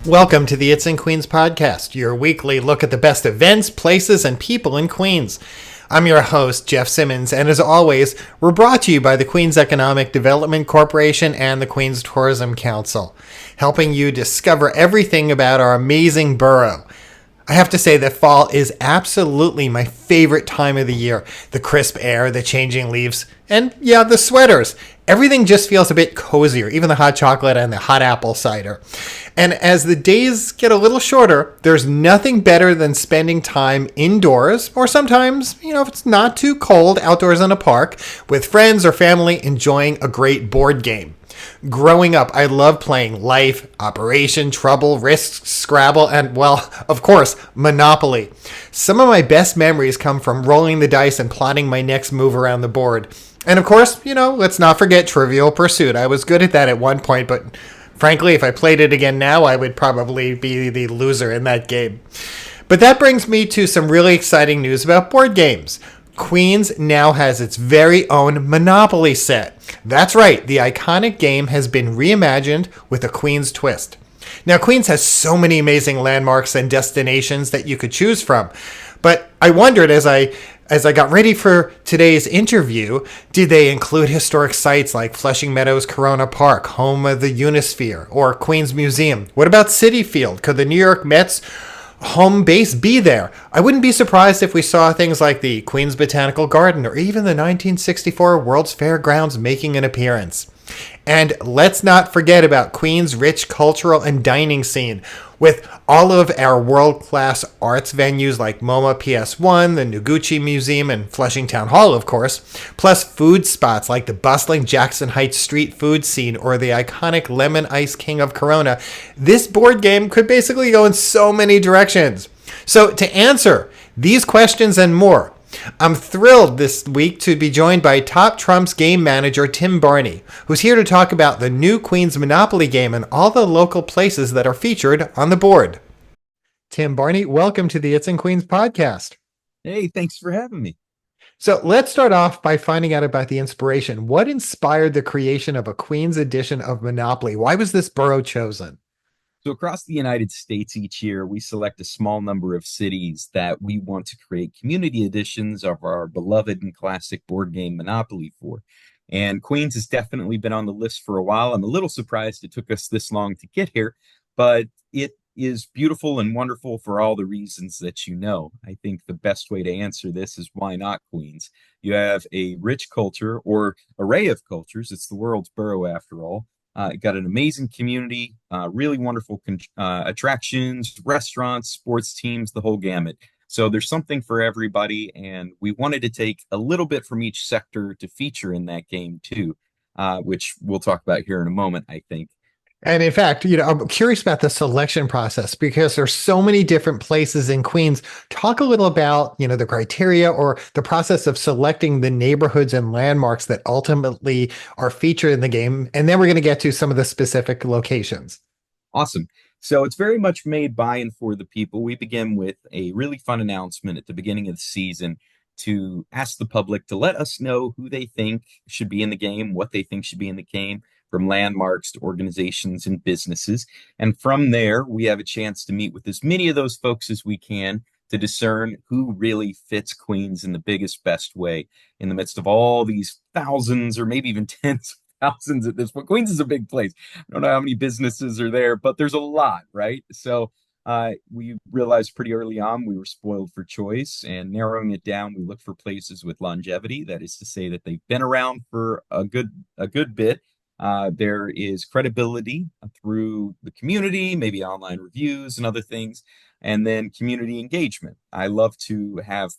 Welcome to the It's in Queens podcast, your weekly look at the best events, places, and people in Queens. I'm your host, Jeff Simmons, and as always, we're brought to you by the Queens Economic Development Corporation and the Queens Tourism Council, helping you discover everything about our amazing borough. I have to say that fall is absolutely my favorite time of the year. The crisp air, the changing leaves, and yeah, the sweaters. Everything just feels a bit cozier, even the hot chocolate and the hot apple cider. And as the days get a little shorter, there's nothing better than spending time indoors, or sometimes, if it's not too cold, outdoors in a park, with friends or family enjoying a great board game. Growing up, I loved playing Life, Operation, Trouble, Risk, Scrabble, and, well, of course, Monopoly. Some of my best memories come from rolling the dice and plotting my next move around the board. And of course, let's not forget Trivial Pursuit. I was good at that at one point, but frankly, if I played it again now, I would probably be the loser in that game. But that brings me to some really exciting news about board games. Queens now has its very own Monopoly set. That's right, the iconic game has been reimagined with a Queens twist. Now, Queens has so many amazing landmarks and destinations that you could choose from. But I wondered as I got ready for today's interview, did they include historic sites like Flushing Meadows Corona Park, home of the Unisphere, or Queens Museum? What about Citi Field? Could the New York Mets home base be there? I wouldn't be surprised if we saw things like the Queens Botanical Garden or even the 1964 World's Fair grounds making an appearance. And let's not forget about Queens' rich cultural and dining scene, with all of our world-class arts venues like MoMA PS1, the Noguchi Museum, and Flushing Town Hall, of course, plus food spots like the bustling Jackson Heights street food scene or the iconic Lemon Ice King of Corona. This board game could basically go in so many directions. So to answer these questions and more, I'm thrilled this week to be joined by Top Trumps game manager Tim Barney, who's here to talk about the new Queens Monopoly game and all the local places that are featured on the board. Tim Barney, welcome to the It's in Queens podcast. Hey, thanks for having me. So let's start off by finding out about the inspiration. What inspired the creation of a Queens edition of Monopoly? Why was this borough chosen? So across the United States each year, we select a small number of cities that we want to create community editions of our beloved and classic board game Monopoly for. And Queens has definitely been on the list for a while. I'm a little surprised it took us this long to get here, but it is beautiful and wonderful for all the reasons that you know. I think the best way to answer this is why not Queens? You have a rich culture or array of cultures. It's the world's borough after all. Got an amazing community, really wonderful attractions, restaurants, sports teams, the whole gamut. So there's something for everybody, and we wanted to take a little bit from each sector to feature in that game too, which we'll talk about here in a moment, I think. And in fact, I'm curious about the selection process because there's so many different places in Queens. Talk a little about, the criteria or the process of selecting the neighborhoods and landmarks that ultimately are featured in the game. And then we're going to get to some of the specific locations. Awesome. So it's very much made by and for the people. We begin with a really fun announcement at the beginning of the season to ask the public to let us know who they think should be in the game, what they think should be in the game, from landmarks to organizations and businesses. And from there, we have a chance to meet with as many of those folks as we can to discern who really fits Queens in the biggest, best way in the midst of all these thousands or maybe even tens of thousands at this point. Queens is a big place. I don't know how many businesses are there, but there's a lot, right? So we realized pretty early on we were spoiled for choice, and narrowing it down, we look for places with longevity. That is to say that they've been around for a good bit. There is credibility through the community, maybe online reviews and other things, and then community engagement. I love to have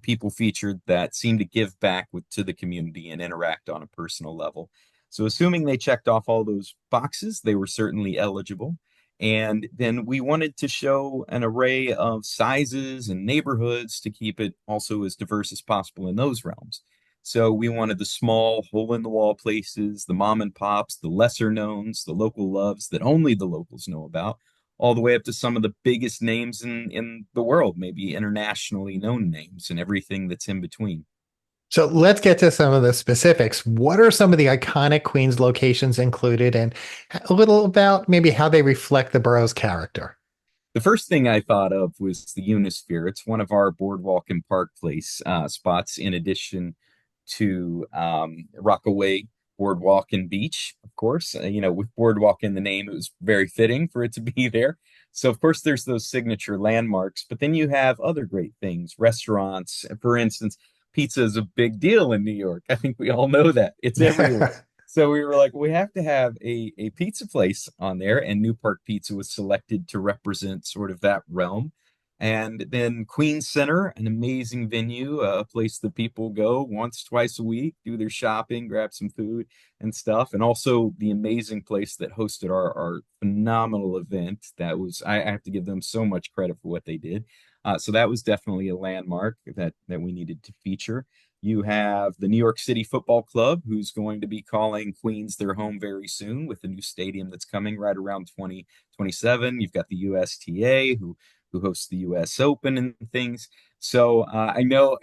people featured that seem to give back to the community and interact on a personal level. So assuming they checked off all those boxes, they were certainly eligible. And then we wanted to show an array of sizes and neighborhoods to keep it also as diverse as possible in those realms. So we wanted the small hole-in-the-wall places, the mom and pops, the lesser knowns, the local loves that only the locals know about, all the way up to some of the biggest names in the world, maybe internationally known names and everything that's in between. So let's get to some of the specifics. What are some of the iconic Queens locations included, and a little about maybe how they reflect the borough's character? The first thing I thought of was the Unisphere. It's one of our boardwalk and park place spots, in addition to Rockaway Boardwalk and Beach, of course. With boardwalk in the name, it was very fitting for it to be there. So, of course, there's those signature landmarks, but then you have other great things, restaurants. For instance, pizza is a big deal in New York. I think we all know that. It's everywhere. So we were like, we have to have a pizza place on there, and New Park Pizza was selected to represent sort of that realm. And then Queens Center, an amazing venue, a place that people go once, twice a week, do their shopping, grab some food and stuff. And also the amazing place that hosted our phenomenal event. I have to give them so much credit for what they did. So that was definitely a landmark that we needed to feature. You have the New York City Football Club, who's going to be calling Queens their home very soon with the new stadium that's coming right around 2027. You've got the USTA, who hosts the US Open and things. So I know,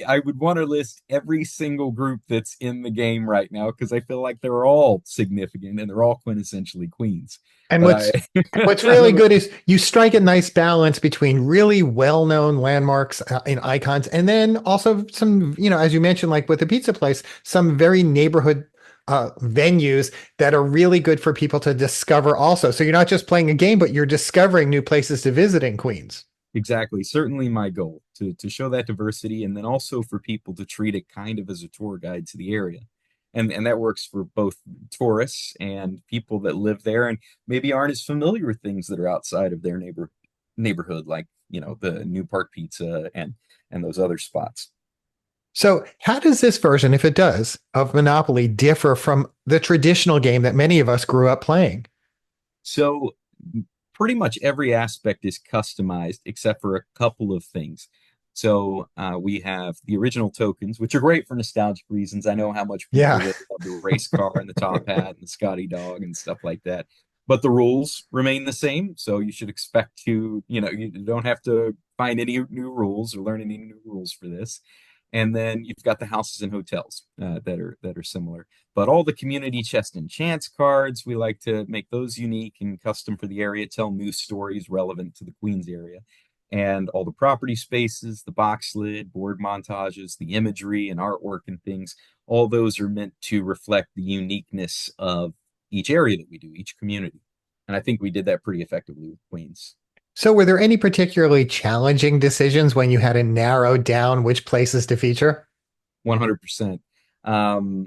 I would want to list every single group that's in the game right now because I feel like they're all significant and they're all quintessentially Queens. And But I, what's I really don't know. good is you strike a nice balance between really well-known landmarks and icons, and then also some, as you mentioned, like with the pizza place, some very neighborhood venues that are really good for people to discover also. So you're not just playing a game, but you're discovering new places to visit in Queens. Exactly. Certainly my goal to show that diversity and then also for people to treat it kind of as a tour guide to the area. And that works for both tourists and people that live there and maybe aren't as familiar with things that are outside of their neighborhood, like, the New Park Pizza and those other spots. So, how does this version, if it does, of Monopoly differ from the traditional game that many of us grew up playing? So pretty much every aspect is customized except for a couple of things. So we have the original tokens, which are great for nostalgic reasons. I know how much people Yeah. really love the race car and the top hat and the Scotty dog and stuff like that. But the rules remain the same. So you should expect you don't have to find any new rules or learn any new rules for this. And then you've got the houses and hotels that are similar. But all the community chest and chance cards, we like to make those unique and custom for the area, tell new stories relevant to the Queens area. And all the property spaces, the box lid, board montages, the imagery and artwork and things, all those are meant to reflect the uniqueness of each area that we do, each community. And I think we did that pretty effectively with Queens. So, were there any particularly challenging decisions when you had to narrow down which places to feature? 100%. Um,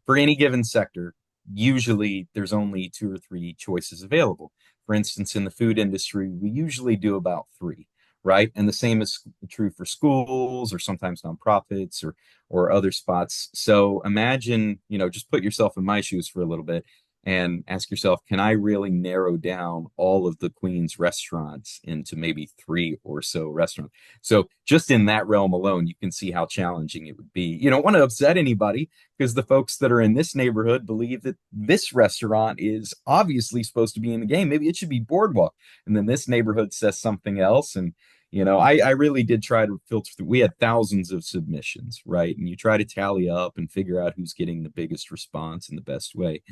for any given sector, usually there's only two or three choices available. For instance, in the food industry, we usually do about three, right? And the same is true for schools or sometimes nonprofits or other spots. So imagine, just put yourself in my shoes for a little bit and ask yourself, can I really narrow down all of the Queen's restaurants into maybe three or so restaurants? So just in that realm alone, you can see how challenging it would be. You don't want to upset anybody because the folks that are in this neighborhood believe that this restaurant is obviously supposed to be in the game. Maybe it should be Boardwalk. And then this neighborhood says something else. And I really did try to filter through. We had thousands of submissions, right? And you try to tally up and figure out who's getting the biggest response in the best way.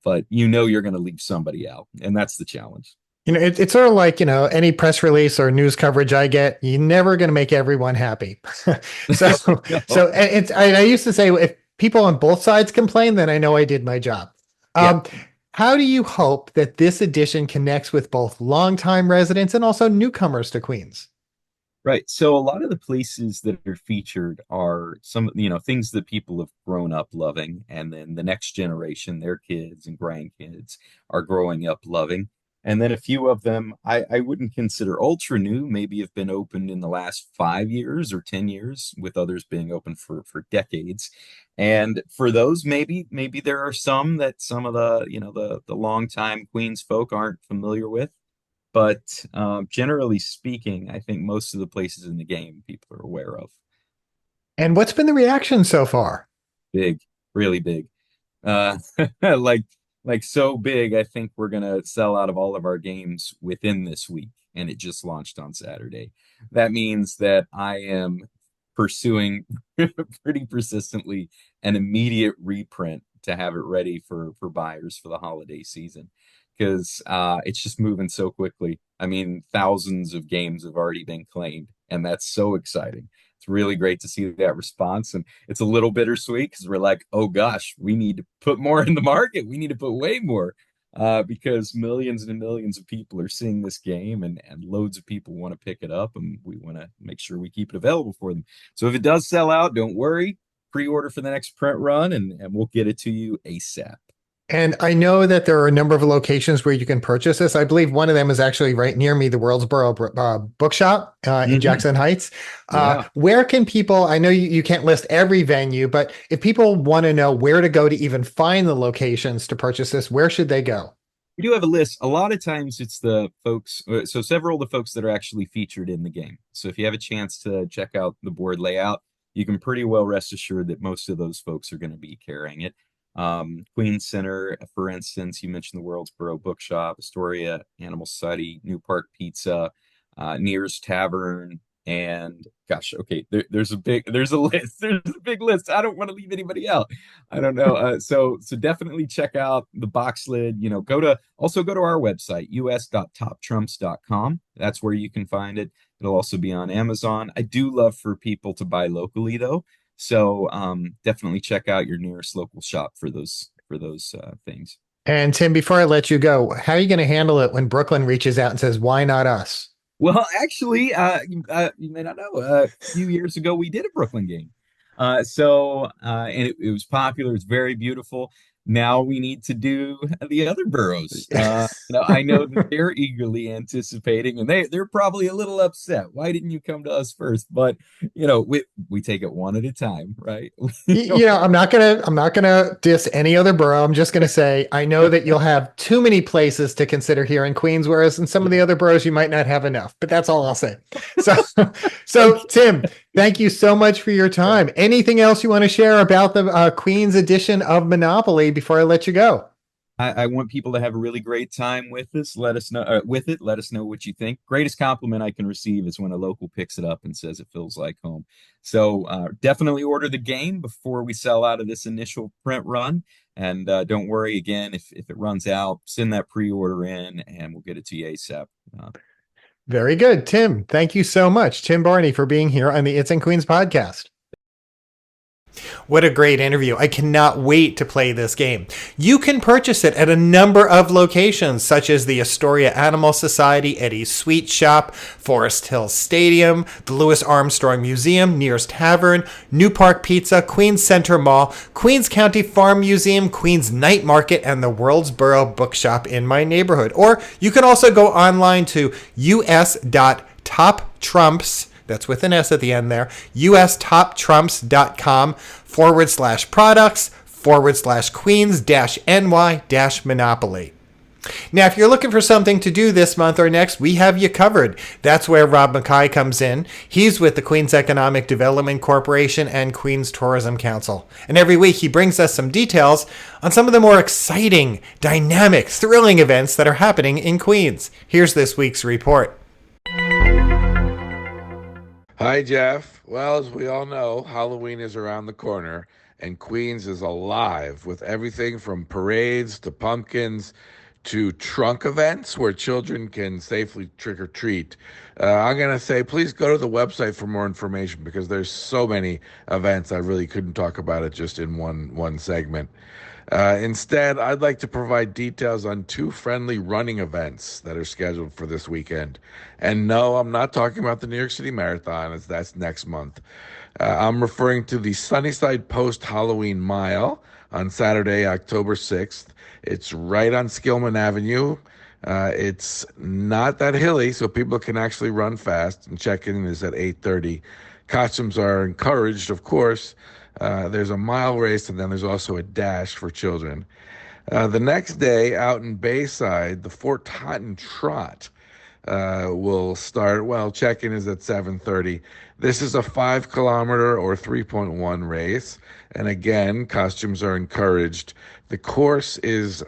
But you're going to leave somebody out, and that's the challenge. It's sort of like, any press release or news coverage I get, you're never going to make everyone happy. so, No. so I used to say, if people on both sides complain, then I know I did my job. Yeah. Um, how do you hope that this edition connects with both longtime residents and also newcomers to Queens? Right. So a lot of the places that are featured are some, things that people have grown up loving, and then the next generation, their kids and grandkids are growing up loving. And then a few of them I wouldn't consider ultra new, maybe have been opened in the last 5 years or 10 years, with others being open for decades. And for those, maybe there are some that some of the longtime Queens folk aren't familiar with. But generally speaking, I think most of the places in the game people are aware of. And what's been the reaction so far? Big, really big. Uh, like so big, I think we're gonna sell out of all of our games within this week, and it just launched on Saturday. That means that I am pursuing pretty persistently an immediate reprint to have it ready for buyers for the holiday season because it's just moving so quickly. I mean, thousands of games have already been claimed, and that's so exciting. It's really great to see that response, and it's a little bittersweet because we're like, oh gosh, we need to put more in the market. We need to put way more because millions and millions of people are seeing this game, and loads of people want to pick it up, and we want to make sure we keep it available for them. So if it does sell out, don't worry. Pre-order for the next print run, and we'll get it to you ASAP. And I know that there are a number of locations where you can purchase this. I believe one of them is actually right near me, the Worldsboro Bookshop in Mhm. Jackson Heights. Yeah. Where can people, I know you can't list every venue, but if people want to know where to go to even find the locations to purchase this, where should they go? We do have a list. A lot of times it's the folks, so several of the folks that are actually featured in the game. So if you have a chance to check out the board layout, you can pretty well rest assured that most of those folks are going to be carrying it. Queens Center, for instance, you mentioned the Worldsboro Bookshop, Astoria Animal Society, New Park Pizza, Near's Tavern, and gosh, okay, there's a list. There's a big list. I don't want to leave anybody out. I don't know. So definitely check out the box lid. Go to our website, us.toptrumps.com. That's where you can find it. It'll also be on Amazon. I do love for people to buy locally though. So definitely check out your nearest local shop for those things. And Tim, before I let you go, how are you going to handle it when Brooklyn reaches out and says, why not us? Well, actually, you may not know, a few years ago we did a Brooklyn game. And it was popular. It's very beautiful. Now we need to do the other boroughs. I know that they're eagerly anticipating, and they're probably a little upset. Why didn't you come to us first? But we take it one at a time, right? I'm not gonna diss any other borough. I'm just gonna say I know that you'll have too many places to consider here in Queens, whereas in some of the other boroughs you might not have enough. But that's all I'll say. So, so Okay. Tim, thank you so much for your time. Anything else you want to share about the Queens edition of Monopoly before I let you go? I want people to have a really great time with this. Let us know with it. Let us know what you think. Greatest compliment I can receive is when a local picks it up and says it feels like home. So definitely order the game before we sell out of this initial print run. And don't worry again if it runs out, send that pre-order in and we'll get it to you ASAP. Very good, Tim. Thank you so much, Tim Barney, for being here on the It's in Queens podcast. What a great interview. I cannot wait to play this game. You can purchase it at a number of locations, such as the Astoria Animal Society, Eddie's Sweet Shop, Forest Hill Stadium, the Louis Armstrong Museum, Near's Tavern, New Park Pizza, Queens Center Mall, Queens County Farm Museum, Queens Night Market, and the Worldsboro Bookshop in my neighborhood. Or you can also go online to us.toptrumps, that's with an S at the end there, ustoptrumps.com/products/queens-ny-monopoly. Now, if you're looking for something to do this month or next, we have you covered. That's where Rob Mackay comes in. He's with the Queens Economic Development Corporation and Queens Tourism Council. And every week he brings us some details on some of the more exciting, dynamic, thrilling events that are happening in Queens. Here's this week's report. Hi, Jeff. Well, as we all know, Halloween is around the corner, and Queens is alive with everything from parades to pumpkins to trunk events where children can safely trick or treat. I'm going to say, please go to the website for more information because there's so many events. I really couldn't talk about it just in one segment. Instead, I'd like to provide details on two friendly running events that are scheduled for this weekend. And no, I'm not talking about the New York City Marathon, as that's next month. I'm referring to the Sunnyside Post Halloween Mile on Saturday, October 6th. It's right on Skillman Avenue. It's not that hilly, so people can actually run fast, and check-in is at 8:30. Costumes are encouraged, of course. There's a mile race, and then there's also a dash for children. The next day, out in Bayside, the Fort Totten Trot will start. Well, check-in is at 7:30. This is a 5 kilometer or 3.1 race, and again, costumes are encouraged. The course is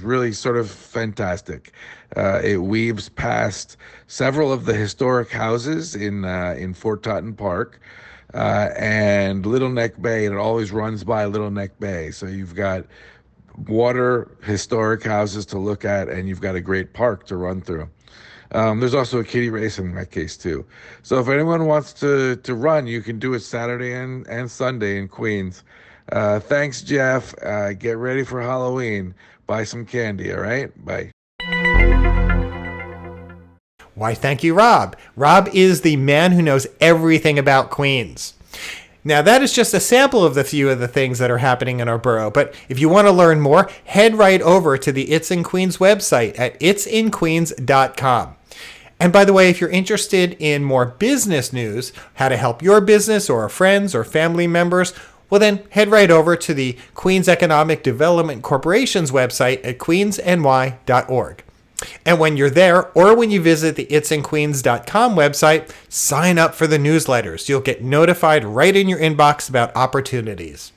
really sort of fantastic. It weaves past several of the historic houses in Fort Totten Park. and Little Neck Bay, and it always runs by Little Neck Bay. So you've got water, historic houses to look at, and you've got a great park to run through. There's also a kiddie race in that case too. So if anyone wants to run, you can do it Saturday and Sunday in Queens. Thanks, Jeff. Get ready for Halloween. Buy some candy, all right? Bye. Why, thank you, Rob. Rob is the man who knows everything about Queens. Now, that is just a sample of the few of the things that are happening in our borough. But if you want to learn more, head right over to the It's in Queens website at itsinqueens.com. And by the way, if you're interested in more business news, how to help your business or friends or family members, well then head right over to the Queens Economic Development Corporation's website at queensny.org. And when you're there, or when you visit the itsinqueens.com website, sign up for the newsletters. You'll get notified right in your inbox about opportunities.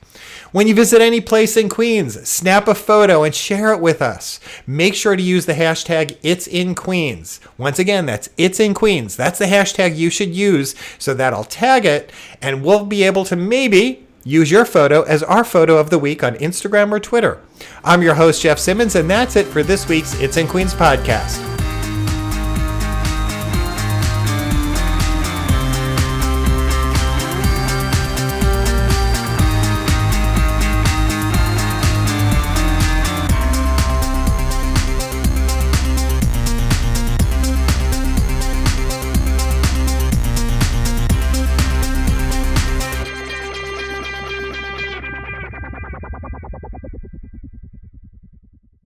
When you visit any place in Queens, snap a photo and share it with us. Make sure to use the hashtag #It'sInQueens. Once again, that's #It'sInQueens. That's the hashtag you should use, so that I'll tag it, and we'll be able to maybe use your photo as our photo of the week on Instagram or Twitter. I'm your host, Jeff Simmons, and that's it for this week's It's in Queens podcast.